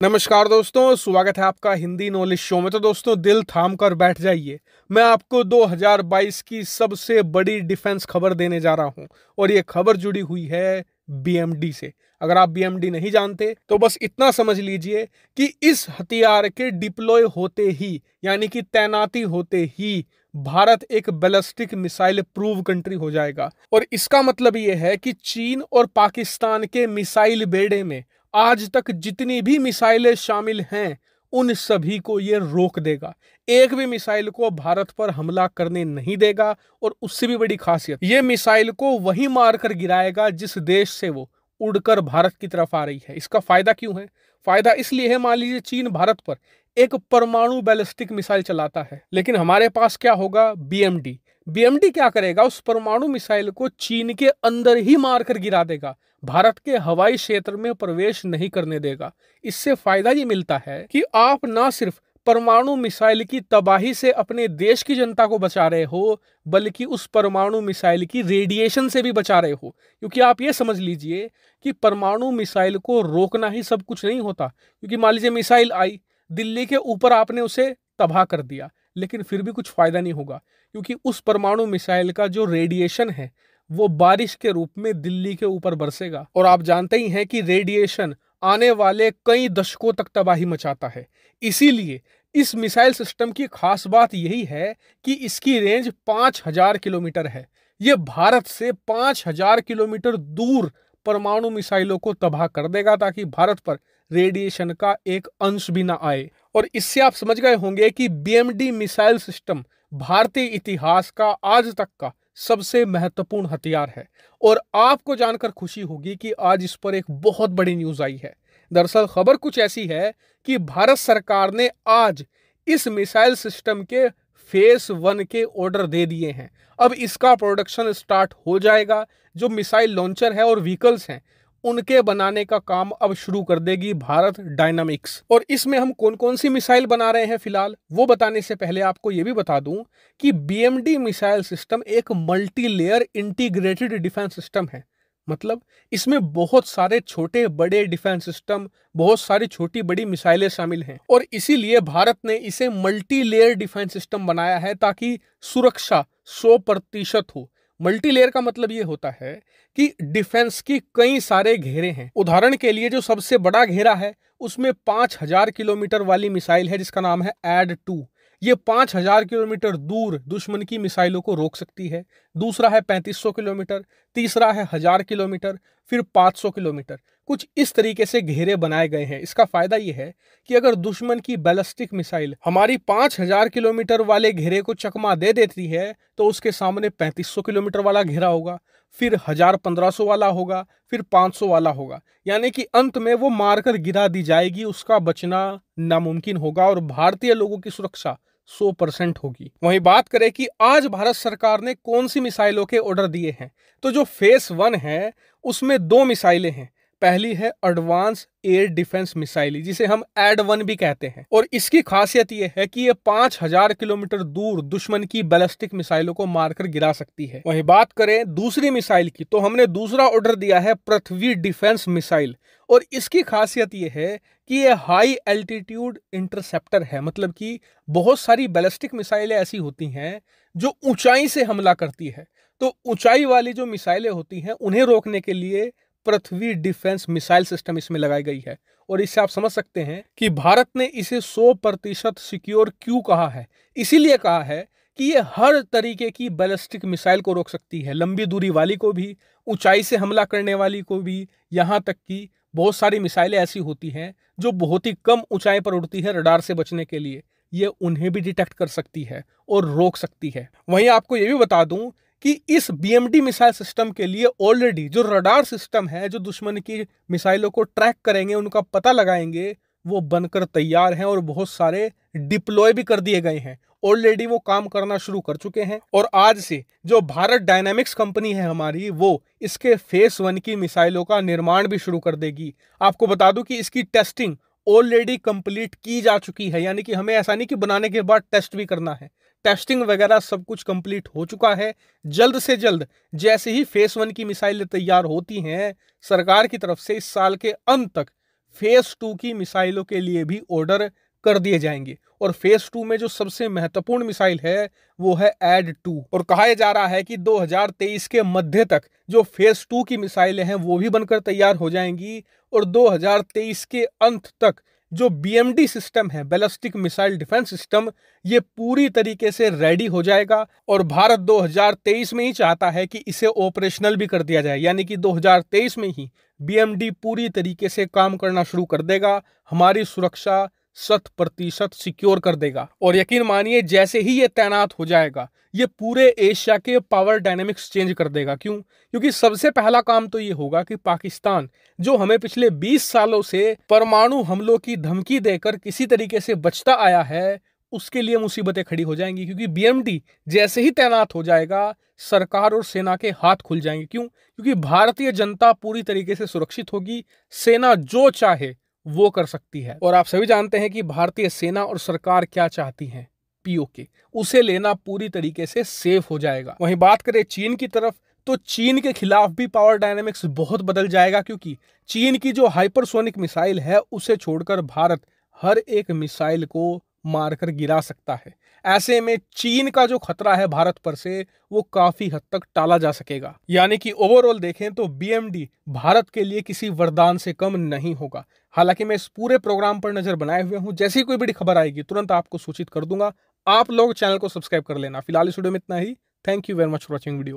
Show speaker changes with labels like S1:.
S1: नमस्कार दोस्तों, स्वागत है आपका हिंदी नॉलेज शो में। तो दोस्तों, दिल थाम कर बैठ जाइए। मैं आपको 2022 की सबसे बड़ी डिफेंस खबर देने जा रहा हूं और ये खबर जुड़ी हुई है बीएमडी से। अगर आप बीएमडी नहीं जानते तो बस इतना समझ लीजिए कि इस हथियार के डिप्लॉय होते ही, यानी कि तैनाती होते ही, भारत एक बैलिस्टिक मिसाइल प्रूव कंट्री हो जाएगा। और इसका मतलब ये है कि चीन और पाकिस्तान के मिसाइल बेड़े में आज तक जितनी भी मिसाइलें शामिल हैं उन सभी को ये रोक देगा। एक भी मिसाइल को भारत पर हमला करने नहीं देगा। और उससे भी बड़ी खासियत, ये मिसाइल को वहीं मारकर गिराएगा जिस देश से वो उड़कर भारत की तरफ आ रही है। इसका फायदा क्यों है? फायदा इसलिए है, मान लीजिए चीन भारत पर एक परमाणु बैलिस्टिक मिसाइल चलाता है, लेकिन हमारे पास क्या होगा? बीएमडी। बीएमडी क्या करेगा? उस परमाणु मिसाइल को चीन के अंदर ही मारकर गिरा देगा, भारत के हवाई क्षेत्र में प्रवेश नहीं करने देगा। इससे फायदा ये मिलता है कि आप ना सिर्फ परमाणु मिसाइल की तबाही से अपने देश की जनता को बचा रहे हो, बल्कि उस परमाणु मिसाइल की रेडिएशन से भी बचा रहे हो। क्योंकि आप ये समझ लीजिए कि परमाणु मिसाइल को रोकना ही सब कुछ नहीं होता। क्योंकि मान लीजिए मिसाइल आई, दिल्ली के ऊपर आपने उसे तबाह कर दिया, लेकिन फिर भी कुछ फायदा नहीं होगा, क्योंकि उस परमाणु मिसाइल का जो रेडिएशन है वो बारिश के रूप में दिल्ली के ऊपर बरसेगा। और आप जानते ही हैं कि रेडिएशन आने वाले कई दशकों तक तबाही मचाता है। इसीलिए इस मिसाइल सिस्टम की खास बात यही है कि इसकी रेंज 5000 किलोमीटर है। ये भारत से 5000 किलोमीटर दूर परमाणु मिसाइलों को तबाह कर देगा, ताकि भारत पर रेडिएशन का एक अंश भी ना आए। और इससे आप समझ गए होंगे कि बीएमडी मिसाइल सिस्टम भारतीय इतिहास का आज तक का सबसे महत्वपूर्ण हथियार है। और आपको जानकर खुशी होगी कि आज इस पर एक बहुत बड़ी न्यूज आई है। दरअसल खबर कुछ ऐसी है कि भारत सरकार ने आज इस मिसाइल सिस्टम के फेस 1 के ऑर्डर दे दिए हैं। अब इसका प्रोडक्शन स्टार्ट हो जाएगा। जो मिसाइल लॉन्चर है और व्हीकल्स हैं उनके बनाने का काम अब शुरू कर देगी भारत डायनामिक्स। और इसमें हम कौन कौन सी मिसाइल बना रहे हैं फिलहाल, वो बताने से पहले आपको ये भी बता दूं कि बीएमडी मिसाइल सिस्टम एक multi layer integrated defence system है। मतलब इसमें बहुत सारे छोटे बड़े डिफेंस सिस्टम, बहुत सारी छोटी बड़ी मिसाइलें शामिल हैं। और इसीलिए भारत ने इसे मल्टी लेयर डिफेंस सिस्टम बनाया है, ताकि सुरक्षा 100% हो। मल्टी लेयर का मतलब ये होता है कि डिफेंस की कई सारे घेरे हैं। उदाहरण के लिए जो सबसे बड़ा घेरा है उसमें 5000 किलोमीटर वाली मिसाइल है जिसका नाम है एड-2। ये 5000 किलोमीटर दूर दुश्मन की मिसाइलों को रोक सकती है। दूसरा है 3500 किलोमीटर, तीसरा है 1000 किलोमीटर, फिर 500 किलोमीटर। कुछ इस तरीके से घेरे बनाए गए हैं। इसका फायदा यह है कि अगर दुश्मन की बैलिस्टिक मिसाइल हमारी 5000 किलोमीटर वाले घेरे को चकमा दे देती है तो उसके सामने 3500 किलोमीटर वाला घेरा होगा, फिर 1000-1500 वाला होगा, फिर 500 वाला होगा। यानी कि अंत में वो मारकर गिरा दी जाएगी, उसका बचना नामुमकिन होगा और भारतीय लोगों की सुरक्षा 100% होगी। वहीं बात करें कि आज भारत सरकार ने कौन सी मिसाइलों के ऑर्डर दिए हैं, तो जो फेस 1 है उसमें 2 मिसाइलें हैं। पहली है एडवांस एयर डिफेंस मिसाइल, जिसे हम एड-1 भी कहते हैं। और इसकी खासियत यह है कि ये 5000 किलोमीटर दूर दुश्मन की बैलिस्टिक मिसाइलों को मारकर गिरा सकती है। वहीं बात करें दूसरी मिसाइल की, तो हमने दूसरा ऑर्डर दिया है पृथ्वी डिफेंस मिसाइल। और इसकी खासियत यह है कि ये हाई एल्टीट्यूड इंटरसेप्टर है। मतलब कि बहुत सारी बैलिस्टिक मिसाइलें ऐसी होती हैं जो ऊंचाई से हमला करती है, तो ऊंचाई वाली जो मिसाइलें होती हैं उन्हें रोकने के लिए पृथ्वी डिफेंस मिसाइल सिस्टम इसमें लगाई गई है। और इससे आप समझ सकते हैं कि भारत ने इसे 100% सिक्योर क्यों कहा है। इसीलिए कहा है कि ये हर तरीके की बैलिस्टिक मिसाइल को रोक सकती है, लंबी दूरी वाली को भी, ऊंचाई से हमला करने वाली को भी। यहाँ तक कि बहुत सारी मिसाइलें ऐसी होती हैं जो बहुत ही कम ऊंचाई पर उड़ती है, रडार से बचने के लिए ये उन्हें भी डिटेक्ट कर सकती है और रोक सकती है। वहीं आपको ये भी बता दूं कि इस बीएमडी मिसाइल सिस्टम के लिए ऑलरेडी जो रडार सिस्टम है, जो दुश्मन की मिसाइलों को ट्रैक करेंगे, उनका पता लगाएंगे, वो बनकर तैयार हैं और बहुत सारे डिप्लॉय भी कर दिए गए हैं। ऑलरेडी वो काम करना शुरू कर चुके हैं। और आज से जो भारत डायनामिक्स कंपनी है हमारी, वो इसके फेस 1 की मिसाइलों का निर्माण भी शुरू कर देगी। आपको बता दूं कि इसकी टेस्टिंग ऑलरेडी कंप्लीट की जा चुकी है। यानी कि हमें ऐसा नहीं कि बनाने के बाद टेस्ट भी करना है, टेस्टिंग वगैरह सब कुछ कंप्लीट हो चुका है। जल्द से जल्द जैसे ही फेस 1 की मिसाइलें तैयार होती हैं, सरकार की तरफ से इस साल के अंत तक फेज 2 की मिसाइलों के लिए भी ऑर्डर कर दिए जाएंगे। और फेज 2 में जो सबसे महत्वपूर्ण मिसाइल है वो है एड-2। और कहा जा रहा है कि 2023 के मध्य तक जो फेज 2 की मिसाइलें हैं वो भी बनकर तैयार हो जाएंगी और 2023 के अंत तक जो बीएमडी सिस्टम है, बैलिस्टिक मिसाइल डिफेंस सिस्टम, ये पूरी तरीके से रेडी हो जाएगा। और भारत 2023 में ही चाहता है कि इसे ऑपरेशनल भी कर दिया जाए, यानी कि 2023 में ही बीएमडी पूरी तरीके से काम करना शुरू कर देगा, हमारी सुरक्षा 100% सिक्योर कर देगा। और यकीन मानिए जैसे ही ये तैनात हो जाएगा ये पूरे एशिया के पावर डायनेमिक्स चेंज कर देगा। क्यों? क्योंकि सबसे पहला काम तो ये होगा कि पाकिस्तान, जो हमें पिछले 20 सालों से परमाणु हमलों की धमकी देकर किसी तरीके से बचता आया है, उसके लिए मुसीबतें खड़ी हो जाएंगी। क्योंकि बीएमडी जैसे ही तैनात हो जाएगा सरकार और सेना के हाथ खुल जाएंगे। क्यों? क्योंकि भारतीय जनता पूरी तरीके से सुरक्षित होगी, सेना जो चाहे वो कर सकती है। और आप सभी जानते हैं कि भारतीय सेना और सरकार क्या चाहती है, पीओके, उसे लेना पूरी तरीके से सेफ हो जाएगा। वहीं बात करें चीन की तरफ, तो चीन के खिलाफ भी पावर डायनेमिक्स बहुत बदल जाएगा। क्योंकि चीन की जो हाइपरसोनिक मिसाइल है उसे छोड़कर भारत हर एक मिसाइल को मारकर गिरा सकता है। ऐसे में चीन का जो खतरा है भारत पर से वो काफी हद तक टाला जा सकेगा। यानी कि ओवरऑल देखें तो बीएमडी भारत के लिए किसी वरदान से कम नहीं होगा। हालांकि मैं इस पूरे प्रोग्राम पर नजर बनाए हुए हूं, जैसे ही कोई बड़ी खबर आएगी तुरंत आपको सूचित कर दूंगा। आप लोग चैनल को सब्सक्राइब कर लेना। फिलहाल इस वीडियो में इतना ही। Thank you very much for watching video.